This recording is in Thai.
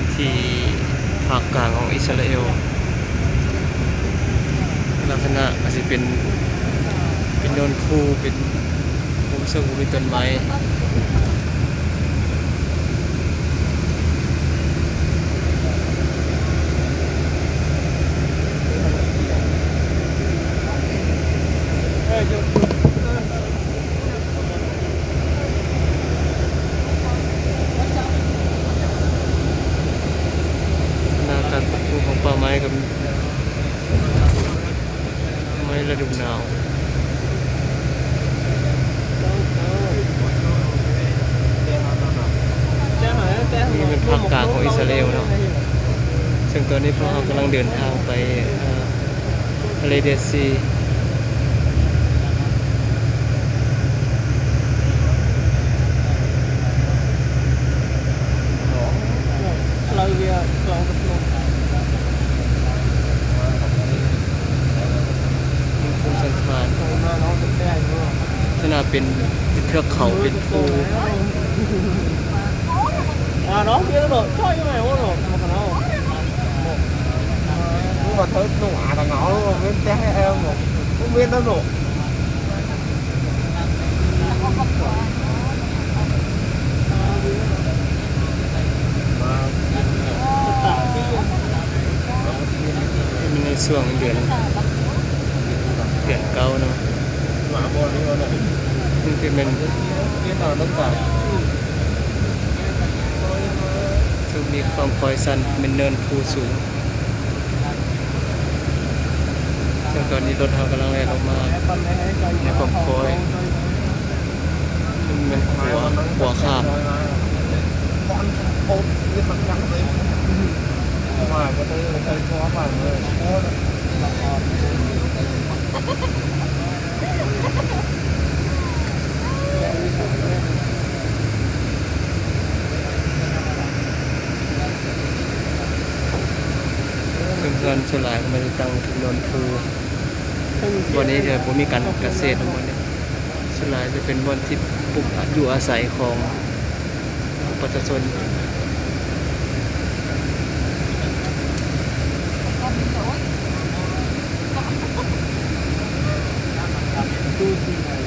พื้นที่ภาคกลางของอิสราเอลลักษณะอาจจะเป็นโดนคูเป็นภูมิสูงมีต้นไม้การปลูกของป่าไม้กับไม้ฤดูหนาวนี่เป็นภาคกลางของอิสราเอลเนาะซึ่งตอนนี้พวกเรากำลังเดินทางไปทะเลเดดซีขนาดเป็นเทือกเขาเป็นภู nó kia nó cho như này quá rồi mà còn đâu nhưng mà tới nó ngã là ngõ luôn bên té em một không biết đâu rồiในช่วงเดือนเก่าเนาะนี่คือมันซึ่งมีความคอยสันเป็นเนินภูสูงซึ่งตอนนี้รถเรากำลังแล่นออกมาในความคอยมันหัวขาดซึ่งเพื่อนส่วนหลายก็ไม่ได้ตั้งถนนภูวันนี้จะผมมีการเกษตรทั้งหมดเนี่ยส่วนหลายจะเป็นวันที่ปลูกอยู่อาศัยของประชาชนดูสิ